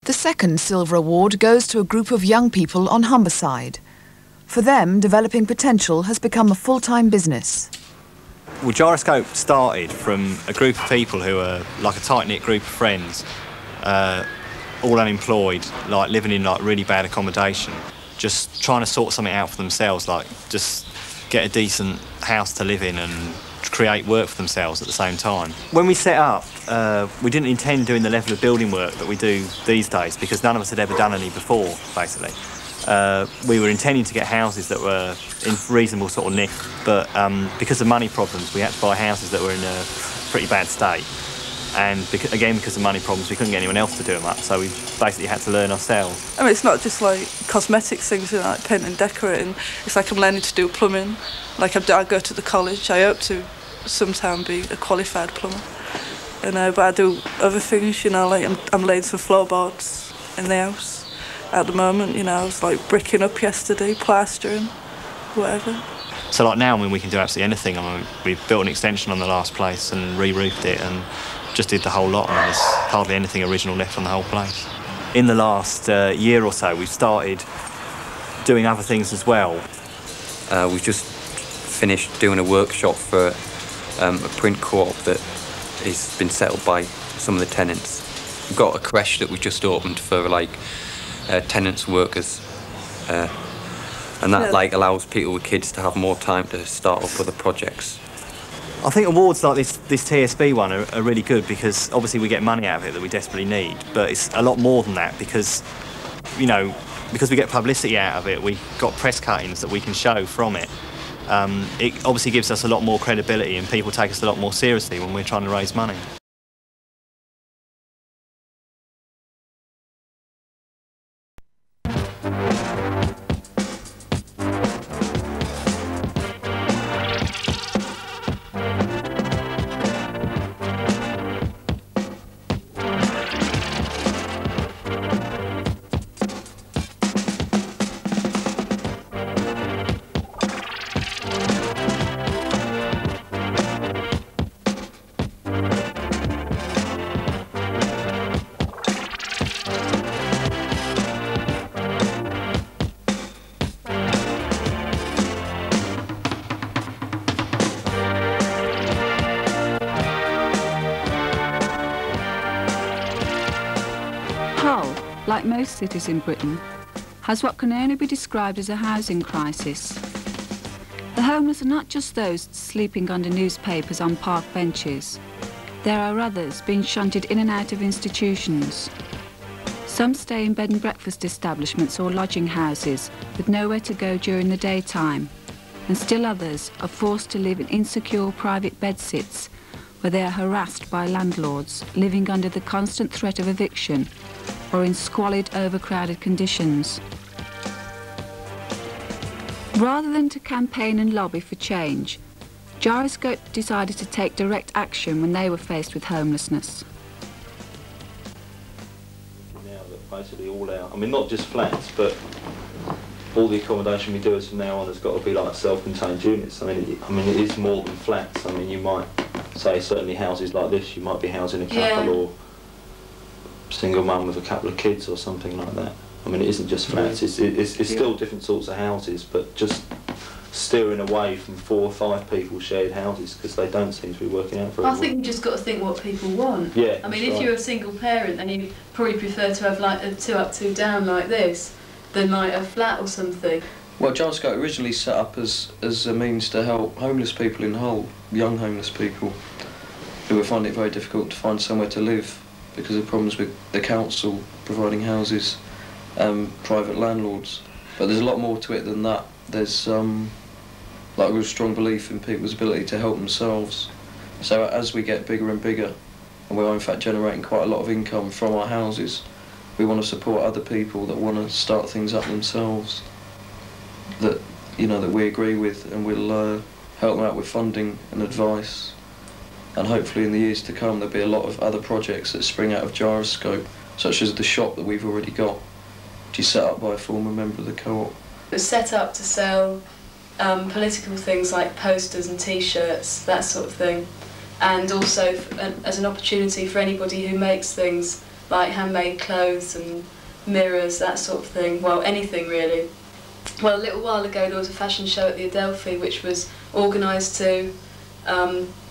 The second Silver Award goes to a group of young people on Humberside. For them, developing potential has become a full-time business. Well, Giroscope started from a group of people who are like a tight-knit group of friends, all unemployed, like living in like really bad accommodation, just trying to sort something out for themselves, like just get a decent house to live in and create work for themselves at the same time. When we set up, we didn't intend doing the level of building work that we do these days because none of us had ever done any before, basically. We were intending to get houses that were in reasonable sort of nick, but because of money problems, we had to buy houses that were in a pretty bad state. And because of money problems, we couldn't get anyone else to do them up, so we basically had to learn ourselves. I mean, it's not just like cosmetic things, you know, like painting and decorating. It's like I'm learning to do plumbing. Like I go to the college. I hope to sometime be a qualified plumber. You know, but I do other things, you know, like I'm laying some floorboards in the house. At the moment, you know, I was like bricking up yesterday, plastering, whatever. So like now, I mean, we can do absolutely anything. I mean, we built an extension on the last place and re-roofed it and just did the whole lot. I mean, there's hardly anything original left on the whole place. In the last year or so, we've started doing other things as well. We've just finished doing a workshop for a print co-op that has been set up by some of the tenants. We've got a creche that we just opened for like tenants, workers, and that like allows people with kids to have more time to start up other projects. I think awards like this TSB one are really good because obviously we get money out of it that we desperately need, but it's a lot more than that because, you know, because we get publicity out of it, we got press cuttings that we can show from it. It obviously gives us a lot more credibility and people take us a lot more seriously when we're trying to raise money. Hull, like most cities in Britain, has what can only be described as a housing crisis. The homeless are not just those sleeping under newspapers on park benches. There are others being shunted in and out of institutions. Some stay in bed and breakfast establishments or lodging houses with nowhere to go during the daytime, and still others are forced to live in insecure private bedsits where they are harassed by landlords, living under the constant threat of eviction or in squalid, overcrowded conditions. Rather than to campaign and lobby for change, Giroscope decided to take direct action when they were faced with homelessness. Now that basically all our, I mean not just flats, but all the accommodation we do is from now on has got to be like self-contained units. I mean it is more than flats. I mean you might say certainly houses like this, you might be housing a couple or single mum with a couple of kids or something like that. I mean it isn't just flats, it's still different sorts of houses, but just steering away from 4 or 5 people shared houses because they don't seem to be working out very well. I think you've just got to think what people want. Yeah, I mean if you're a single parent and you probably prefer to have like a 2 up 2 down like this than like a flat or something. Well, Giroscope originally set up as a means to help homeless people in Hull, young homeless people who were finding it very difficult to find somewhere to live because of problems with the council providing houses, private landlords. But there's a lot more to it than that. There's like a real strong belief in people's ability to help themselves. So as we get bigger and bigger, and we're in fact generating quite a lot of income from our houses, we want to support other people that want to start things up themselves, that, you know, that we agree with, and we'll help them out with funding and advice. And hopefully in the years to come there'll be a lot of other projects that spring out of Giroscope, such as the shop that we've already got, which is set up by a former member of the co-op. It was set up to sell political things like posters and t-shirts, that sort of thing, and also as an opportunity for anybody who makes things like handmade clothes and mirrors, that sort of thing. Well, anything really. Well, a little while ago there was a fashion show at the Adelphi which was organised to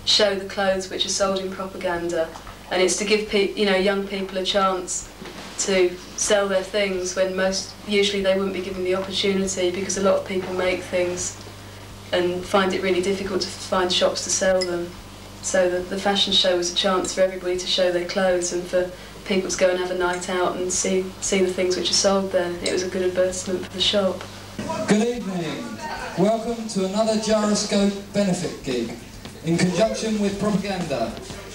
show the clothes which are sold in propaganda, and it's to give young people a chance to sell their things when usually they wouldn't be given the opportunity, because a lot of people make things and find it really difficult to find shops to sell them. So the fashion show was a chance for everybody to show their clothes and for people to go and have a night out and see the things which are sold there. It was a good advertisement for the shop. Good evening. Welcome to another Giroscope benefit gig in conjunction with propaganda.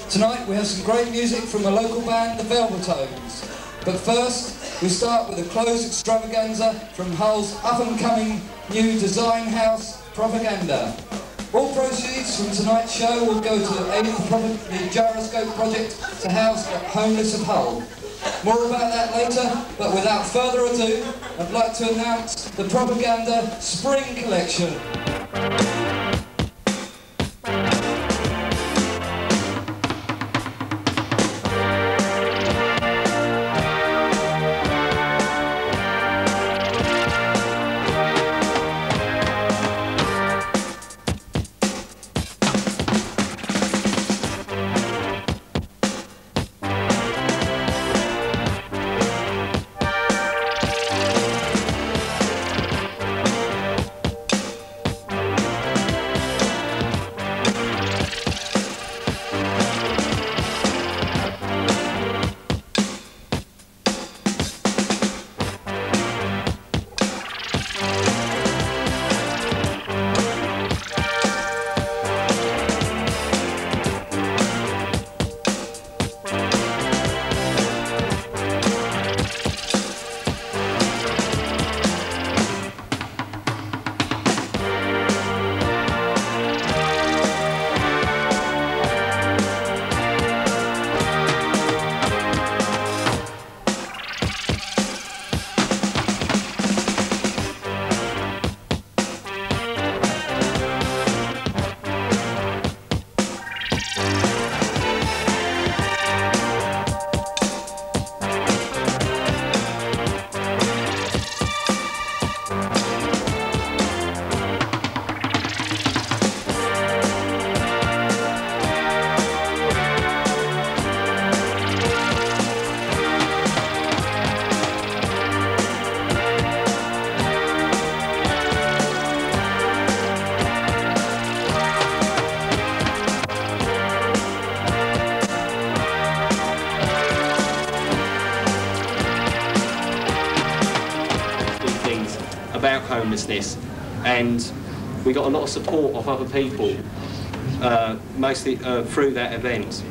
Tonight we have some great music from a local band, the Velvetones. But first, we start with a clothes extravaganza from Hull's up-and-coming new design house, Propaganda. All proceeds from tonight's show will go to aid the Giroscope project to house the homeless of Hull. More about that later, but without further ado, I'd like to announce the Propaganda Spring Collection. About homelessness, and we got a lot of support of other people, mostly through that event.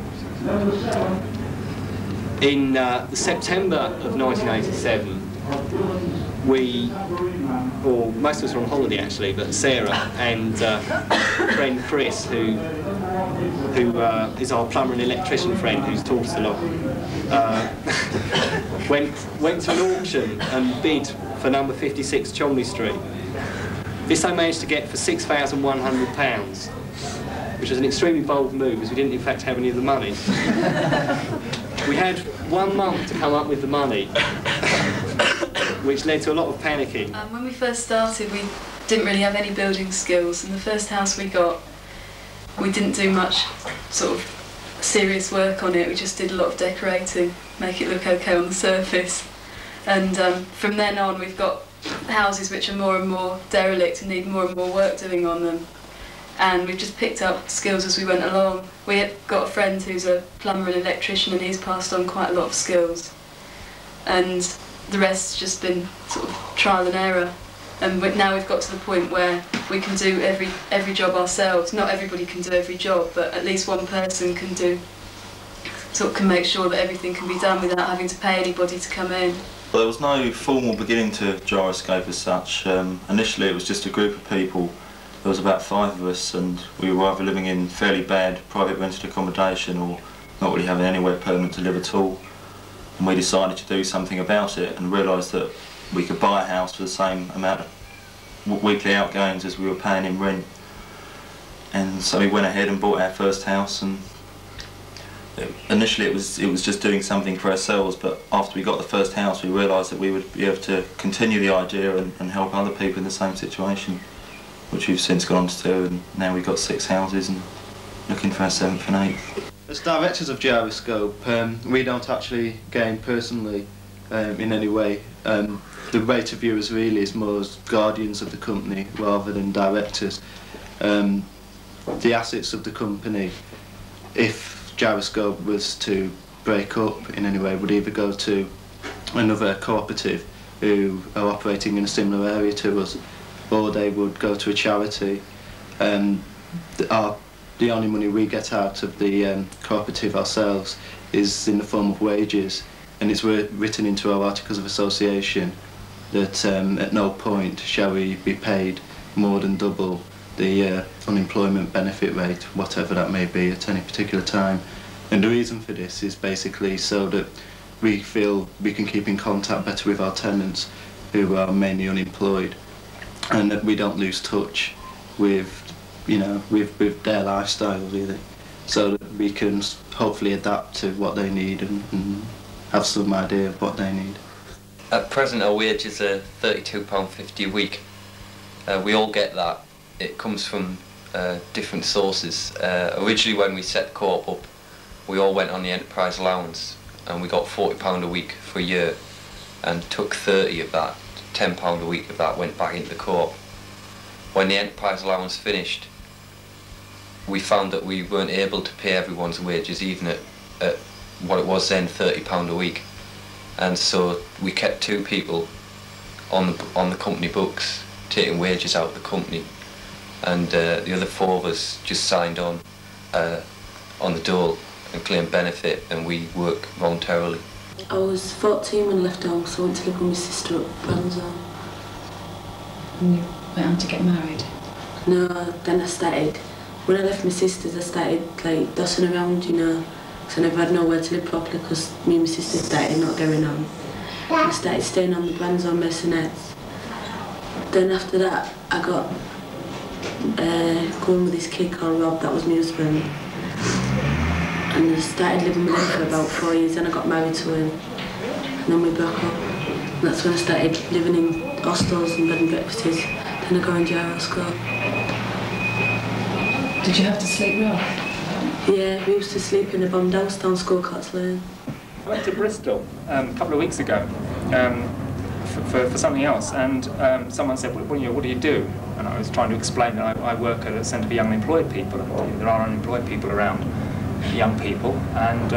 In September of 1987, most of us were on holiday actually, but Sarah and friend Chris, who is our plumber and electrician friend who's taught us a lot, went to an auction and bid for number 56 Cholmondeley Street. This they managed to get for £6,100, which was an extremely bold move, as we didn't in fact have any of the money. We had 1 month to come up with the money, which led to a lot of panicking. When we first started, we didn't really have any building skills, and the first house we got, we didn't do much sort of serious work on it. We just did a lot of decorating, make it look okay on the surface. And from then on, we've got houses which are more and more derelict and need more and more work doing on them. And we've just picked up skills as we went along. We have got a friend who's a plumber and electrician, and he's passed on quite a lot of skills. And the rest's just been sort of trial and error. And now we've got to the point where we can do every job ourselves. Not everybody can do every job, but at least one person can make sure that everything can be done without having to pay anybody to come in. Well, there was no formal beginning to Giroscope as such. Initially it was just a group of people. There was about 5 of us, and we were either living in fairly bad private rented accommodation or not really having anywhere permanent to live at all. And we decided to do something about it and realised that we could buy a house for the same amount of weekly outgoings as we were paying in rent. And so we went ahead and bought our first house, and initially it was just doing something for ourselves, but after we got the first house we realised that we would be able to continue the idea and help other people in the same situation, which we've since gone on to do, and now we've got 6 houses and looking for our 7th and 8th. As directors of Giroscope, we don't actually gain personally in any way. The way to view us really is more as guardians of the company rather than directors. The assets of the company, if Giroscope was to break up in any way, would either go to another cooperative who are operating in a similar area to us, or they would go to a charity. The only money we get out of the cooperative ourselves is in the form of wages, and it's written into our Articles of Association that at no point shall we be paid more than double the unemployment benefit rate, whatever that may be at any particular time. And the reason for this is basically so that we feel we can keep in contact better with our tenants who are mainly unemployed, and that we don't lose touch with, with their lifestyle really, so that we can hopefully adapt to what they need and have some idea of what they need. At present our wages are £32.50 a week. We all get that. It comes from different sources. Originally when we set the co-op up, we all went on the enterprise allowance and we got £40 a week for a year, and took 30 of that, £10 a week of that went back into the co-op. When the enterprise allowance finished, we found that we weren't able to pay everyone's wages, even at what it was then, £30 a week. And so we kept 2 people on the company books, taking wages out of the company, and the other 4 of us just signed on the dole and claimed benefit, and we work voluntarily. I was 14 when I left home, so I went to live with my sister at Branzone. And you went on to get married? No, then I started, when I left my sisters, I started like dossing around, because I never had nowhere to live properly because me and my sister started not going on. I started staying on the Branzone Maisonettes. Then after that, I got going with this kid called Rob, that was my husband. And I started living with him for about 4 years, then I got married to him. And then we broke up. And that's when I started living in hostels and bed and breakfasts. Then I got in Giroscope. Did you have to sleep rough? Yeah, we used to sleep in a bombed house down Schoolcots Lane. I went to Bristol a couple of weeks ago for something else, and someone said, well, what do you do? And I was trying to explain that I work at a centre for young unemployed people, and there are unemployed people around, young people, and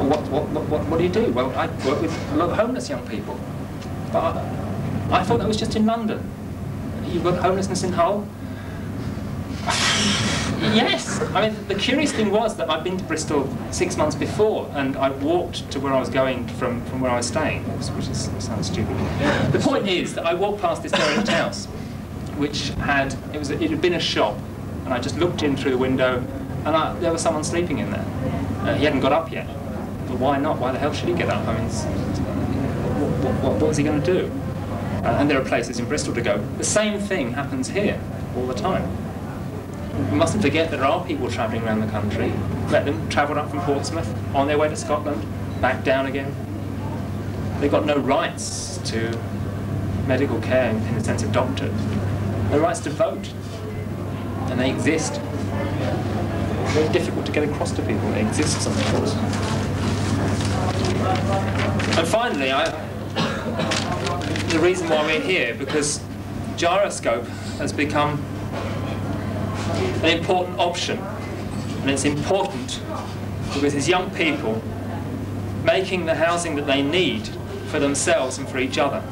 what do you do? Well, I work with a lot of homeless young people, but I thought that was just in London. You've got homelessness in Hull? Yes. I mean, the curious thing was that I'd been to Bristol 6 months before, and I walked to where I was going from where I was staying, which sounds stupid. The point is that I walked past this derelict house, which it had been a shop, and I just looked in through the window, and there was someone sleeping in there. He hadn't got up yet, but why not? Why the hell should he get up? I mean, what was he going to do? And there are places in Bristol to go. The same thing happens here all the time. We mustn't forget that there are people travelling around the country. Let them travel up from Portsmouth, on their way to Scotland, back down again. They've got no rights to medical care in the sense of doctors. No rights to vote. And they exist. Very difficult to get across to people. They exist sometimes. And finally, the reason why we're here, because Giroscope has become an important option, and it's important because it's young people making the housing that they need for themselves and for each other.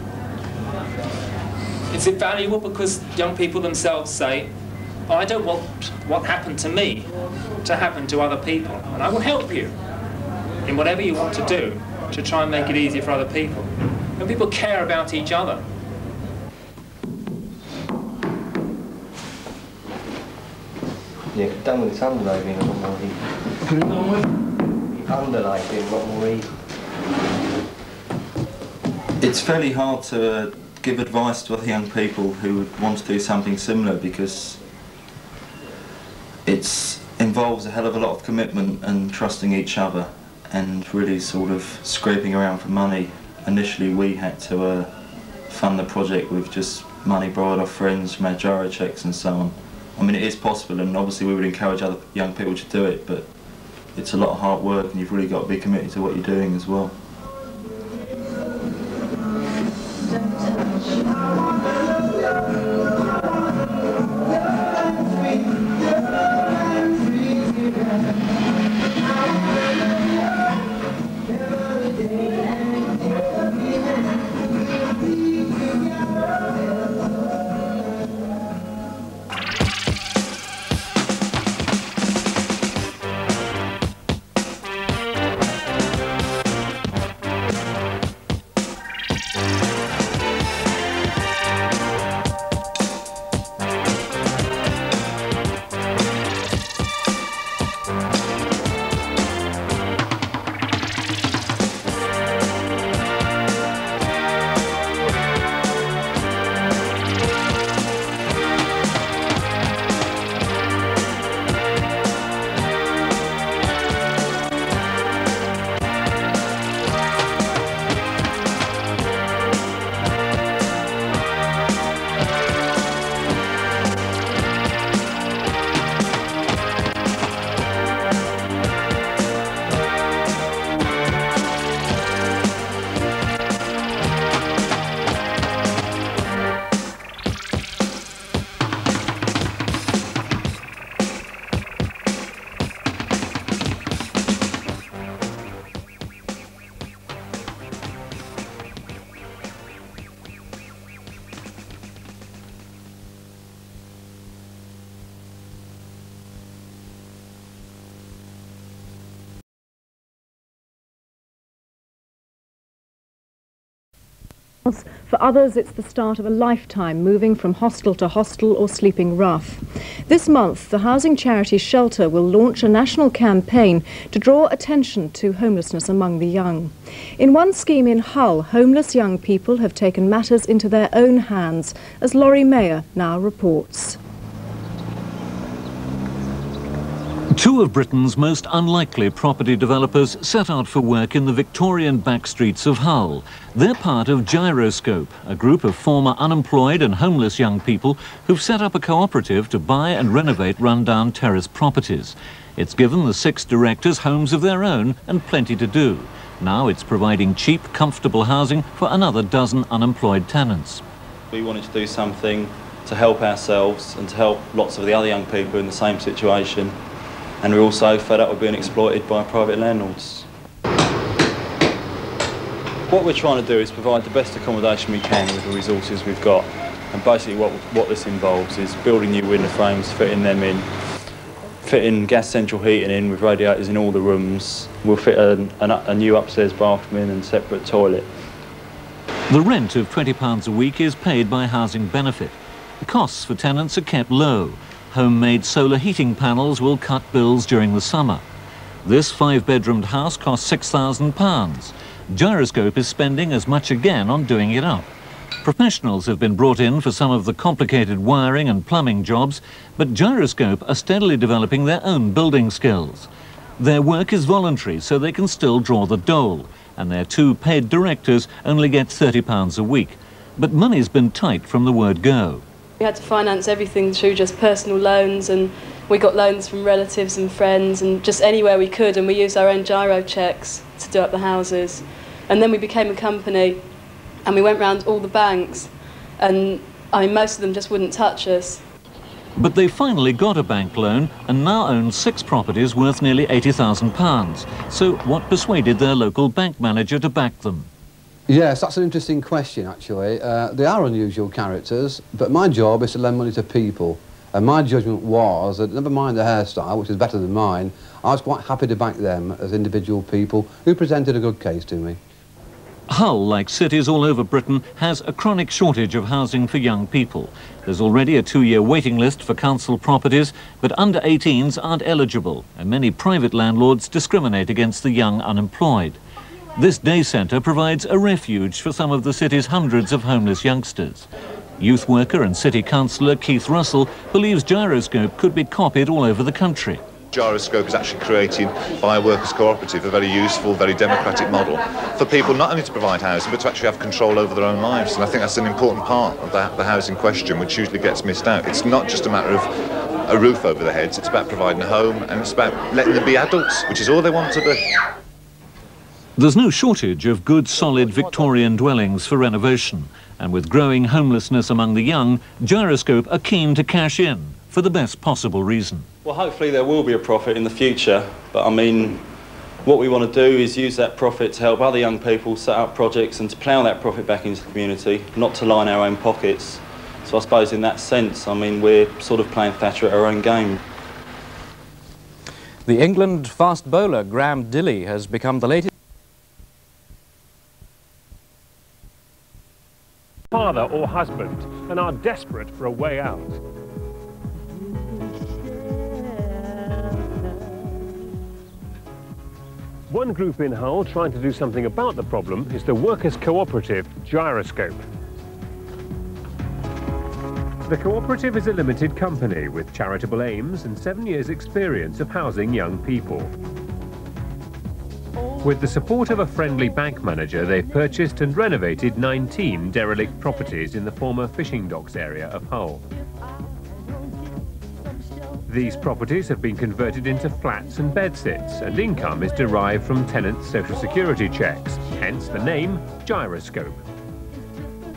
It's invaluable because young people themselves say, I don't want what happened to me to happen to other people, and I will help you in whatever you want to do to try and make it easier for other people. And people care about each other. Yeah, done with this underloading a lot more easy. Put it on with? Underloading a lot more easy. It's fairly hard to give advice to other young people who would want to do something similar, because it's involves a hell of a lot of commitment and trusting each other and really sort of scraping around for money. Initially we had to fund the project with just money borrowed off friends from our gyro checks and so on. I mean, it is possible, and obviously we would encourage other young people to do it, but it's a lot of hard work and you've really got to be committed to what you're doing as well. For others, it's the start of a lifetime, moving from hostel to hostel or sleeping rough. This month, the housing charity Shelter will launch a national campaign to draw attention to homelessness among the young. In one scheme in Hull, homeless young people have taken matters into their own hands, as Laurie Mayer now reports. Two of Britain's most unlikely property developers set out for work in the Victorian back streets of Hull. They're part of Giroscope, a group of former unemployed and homeless young people who've set up a cooperative to buy and renovate rundown terrace properties. It's given the 6 directors homes of their own and plenty to do. Now it's providing cheap, comfortable housing for another dozen unemployed tenants. We wanted to do something to help ourselves and to help lots of the other young people in the same situation. And we're also fed up with being exploited by private landlords. What we're trying to do is provide the best accommodation we can with the resources we've got. And basically what this involves is building new window frames, fitting them in, fitting gas central heating in with radiators in all the rooms. We'll fit a new upstairs bathroom in and separate toilet. The rent of £20 a week is paid by Housing Benefit. The costs for tenants are kept low. Homemade solar heating panels will cut bills during the summer. This 5-bedroomed house costs £6,000. Giroscope is spending as much again on doing it up. Professionals have been brought in for some of the complicated wiring and plumbing jobs, but Giroscope are steadily developing their own building skills. Their work is voluntary, so they can still draw the dole, and their 2 paid directors only get £30 a week. But money's been tight from the word go. We had to finance everything through just personal loans, and we got loans from relatives and friends and just anywhere we could, and we used our own gyro checks to do up the houses. And then we became a company and we went round all the banks, and I mean most of them just wouldn't touch us. But they finally got a bank loan and now own 6 properties worth nearly £80,000. So what persuaded their local bank manager to back them? Yes, that's an interesting question, actually. They are unusual characters, but my job is to lend money to people. And my judgment was that, never mind the hairstyle, which is better than mine, I was quite happy to back them as individual people who presented a good case to me. Hull, like cities all over Britain, has a chronic shortage of housing for young people. There's already a 2-year waiting list for council properties, but under 18s aren't eligible, and many private landlords discriminate against the young unemployed. This day centre provides a refuge for some of the city's hundreds of homeless youngsters. Youth worker and city councillor Keith Russell believes Giroscope could be copied all over the country. Giroscope is actually creating, by a workers' cooperative, a very useful, very democratic model for people not only to provide housing, but to actually have control over their own lives. And I think that's an important part of the housing question, which usually gets missed out. It's not just a matter of a roof over their heads, it's about providing a home, and it's about letting them be adults, which is all they want to be. There's no shortage of good, solid Victorian dwellings for renovation, and with growing homelessness among the young, Giroscope are keen to cash in for the best possible reason. Well, hopefully there will be a profit in the future, but I mean, what we want to do is use that profit to help other young people set up projects and to plough that profit back into the community, not to line our own pockets. So I suppose in that sense, I mean, we're sort of playing Thatcher at our own game. The England fast bowler Graham Dilley has become the latest father or husband and are desperate for a way out. One group in Hull trying to do something about the problem is the workers' cooperative Giroscope. The cooperative is a limited company with charitable aims and 7 years' experience of housing young people. With the support of a friendly bank manager, they've purchased and renovated 19 derelict properties in the former fishing docks area of Hull. These properties have been converted into flats and bedsits, and income is derived from tenants' social security checks, hence the name Giroscope.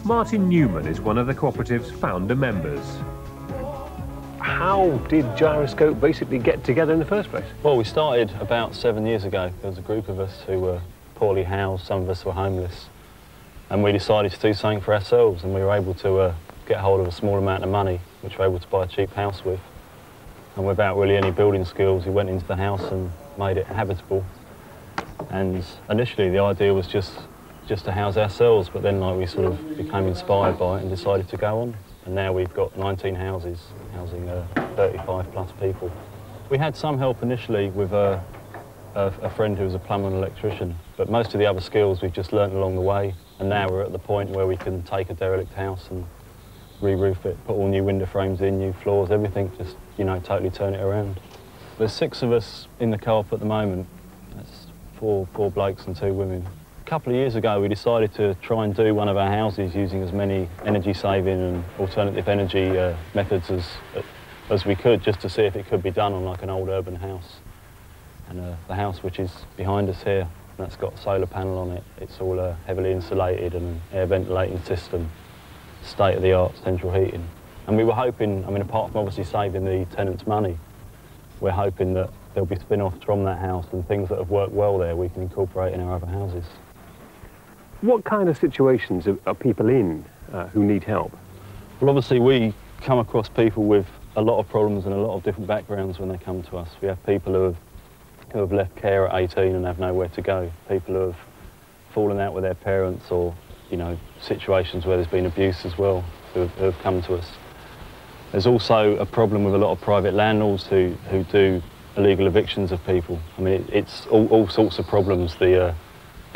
Martin Newman is one of the cooperative's founder members. How did Giroscope basically get together in the first place? Well, we started about 7 years ago. There was a group of us who were poorly housed, some of us were homeless, and we decided to do something for ourselves, and we were able to get hold of a small amount of money, which we were able to buy a cheap house with. And without really any building skills, we went into the house and made it habitable. And initially the idea was just to house ourselves, but then we sort of became inspired by it and decided to go on. And now we've got 19 houses, housing 35 plus people. We had some help initially with a friend who was a plumber and electrician, but most of the other skills we've just learnt along the way, and now we're at the point where we can take a derelict house and re-roof it, put all new window frames in, new floors, everything, just, you know, totally turn it around. There's 6 of us in the co-op at the moment. That's four blokes and 2 women. A couple of years ago we decided to try and do one of our houses using as many energy saving and alternative energy methods as we could, just to see if it could be done on like an old urban house. And the house which is behind us here, that's got a solar panel on it. It's all heavily insulated and an air ventilating system, state-of-the-art central heating. And we were hoping, I mean, apart from obviously saving the tenants money, we're hoping that there'll be spin-offs from that house and things that have worked well there we can incorporate in our other houses. What kind of situations are people in who need help? Well, obviously we come across people with a lot of problems and a lot of different backgrounds when they come to us. We have people who have left care at 18 and have nowhere to go. People who have fallen out with their parents, or, you know, situations where there's been abuse as well, who have come to us. There's also a problem with a lot of private landlords who do illegal evictions of people. I mean, it's all sorts of problems. The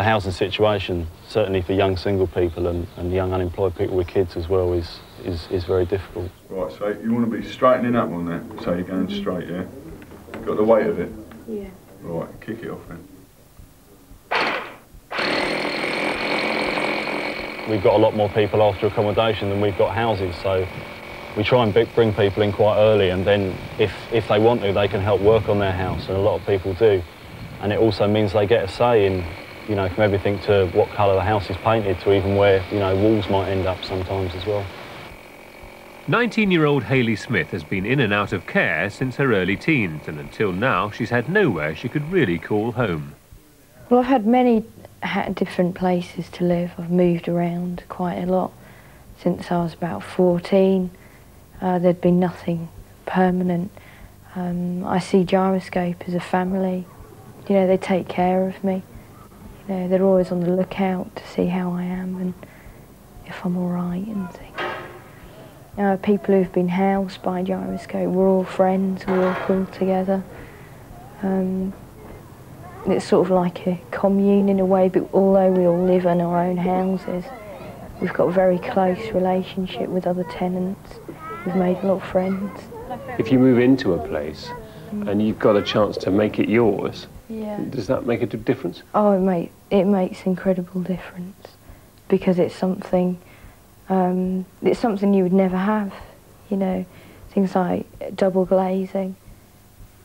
housing situation, certainly for young single people and young unemployed people with kids as well, is very difficult. Right, so you want to be straightening up on that, so you're going straight, yeah? Got the weight of it? Yeah. Right, kick it off then. We've got a lot more people after accommodation than we've got houses, so we try and bring people in quite early, and then if they want to, they can help work on their house, and a lot of people do. And it also means they get a say in, you know, from everything to what colour the house is painted to even where, you know, walls might end up sometimes as well. 19-year-old Hayley Smith has been in and out of care since her early teens, and until now she's had nowhere she could really call home. Well, I've had many different places to live. I've moved around quite a lot since I was about 14. There'd been nothing permanent. I see Giroscope as a family. You know, they take care of me. You know, they're always on the lookout to see how I am and if I'm all right and things. People who've been housed by Giroscope, we're all friends, we're all pull together. It's sort of like a commune in a way, but although we all live in our own houses, we've got a very close relationship with other tenants. We've made a lot of friends. If you move into a place, and you've got a chance to make it yours. Yeah. Does that make a difference? Oh, it makes incredible difference, because it's something you would never have, you know, things like double glazing.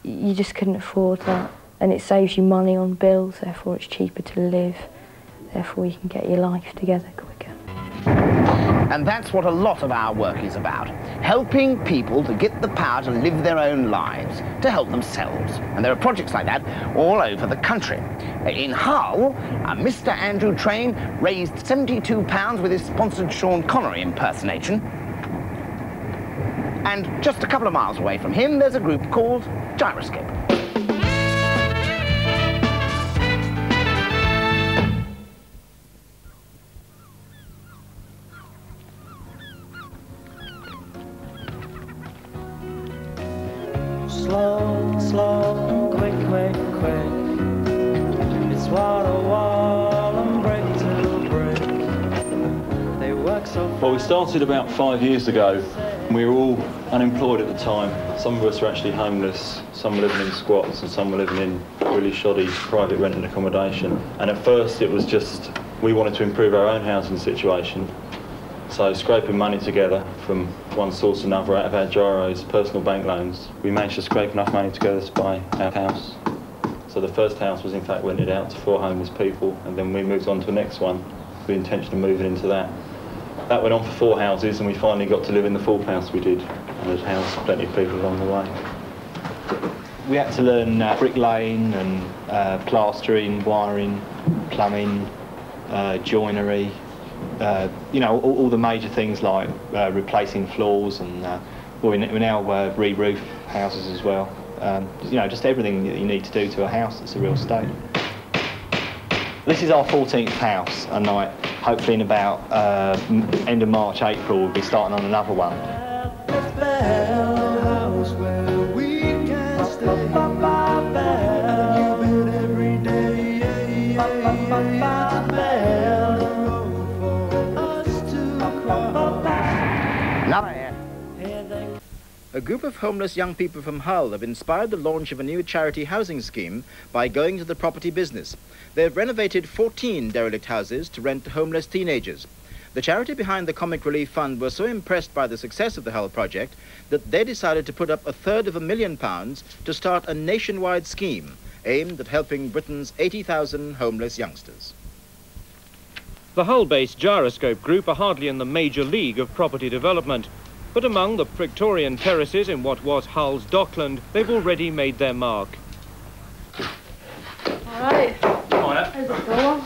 You just couldn't afford that, and it saves you money on bills, therefore it's cheaper to live, therefore you can get your life together quicker. And that's what a lot of our work is about, helping people to get the power to live their own lives, to help themselves. And there are projects like that all over the country. In Hull, Mr. Andrew Train raised £72 with his sponsored Sean Connery impersonation. And just a couple of miles away from him, there's a group called Giroscope. Slow, slow, quick, quick, quick. It's wall to wall and brick to brick. They work so fast. Well, we started about 5 years ago. We were all unemployed at the time. Some of us were actually homeless, some were living in squats and some were living in really shoddy private rented accommodation. And at first it was just, we wanted to improve our own housing situation. So scraping money together from one source or another out of our gyros, personal bank loans, we managed to scrape enough money together to buy our house. So the first house was in fact rented out to 4 homeless people, and then we moved on to the next one with the intention of moving into that. That went on for 4 houses, and we finally got to live in the 4th house we did, and had housed plenty of people along the way. We had to learn bricklaying and plastering, wiring, plumbing, joinery, you know, all the major things like replacing floors, and we now re-roof houses as well. You know, just everything that you need to do to a house that's a real estate. This is our 14th house, and hopefully in about end of March, April, we'll be starting on another one. A group of homeless young people from Hull have inspired the launch of a new charity housing scheme by going to the property business. They've renovated 14 derelict houses to rent to homeless teenagers. The charity behind the Comic Relief Fund were so impressed by the success of the Hull project that they decided to put up £250,000 to start a nationwide scheme aimed at helping Britain's 80,000 homeless youngsters. The Hull-based Giroscope group are hardly in the major league of property development, but among the Victorian terraces in what was Hull's Dockland, they've already made their mark. All right. How's it going?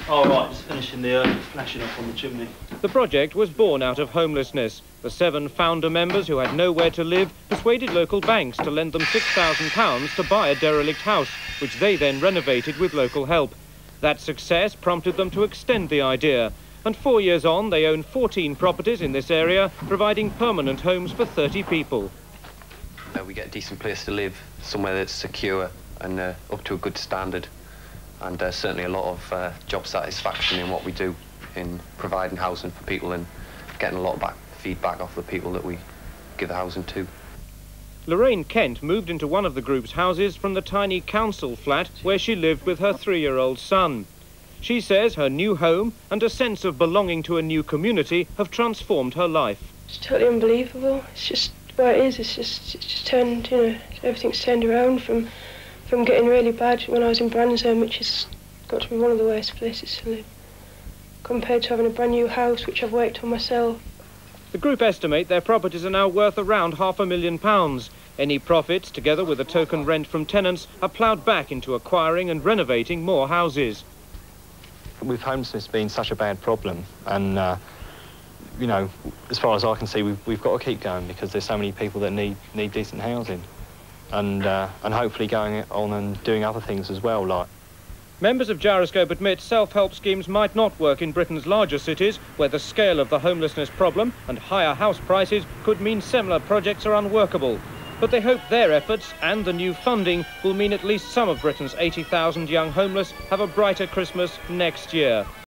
Oh, right, just finishing the flashing up on the chimney. The project was born out of homelessness. The 7 founder members who had nowhere to live persuaded local banks to lend them £6,000 to buy a derelict house, which they then renovated with local help. That success prompted them to extend the idea, and 4 years on, they own 14 properties in this area, providing permanent homes for 30 people. We get a decent place to live, somewhere that's secure and up to a good standard, and certainly a lot of job satisfaction in what we do in providing housing for people and getting a lot of feedback off the people that we give the housing to. Lorraine Kent moved into one of the group's houses from the tiny council flat where she lived with her 3-year-old son. She says her new home and a sense of belonging to a new community have transformed her life. It's totally unbelievable. It's just what it is. It's just turned, you know, everything's turned around from getting really bad when I was in Bransdon, which has got to be one of the worst places to live, compared to having a brand new house, which I've worked on myself. The group estimate their properties are now worth around £500,000. Any profits, together with a token rent from tenants, are ploughed back into acquiring and renovating more houses. With homelessness being such a bad problem, and you know, as far as I can see, we've got to keep going, because there's so many people that need decent housing, and hopefully going on and doing other things as well. Like members of Giroscope admit self-help schemes might not work in Britain's larger cities, where the scale of the homelessness problem and higher house prices could mean similar projects are unworkable. But they hope their efforts and the new funding will mean at least some of Britain's 80,000 young homeless have a brighter Christmas next year.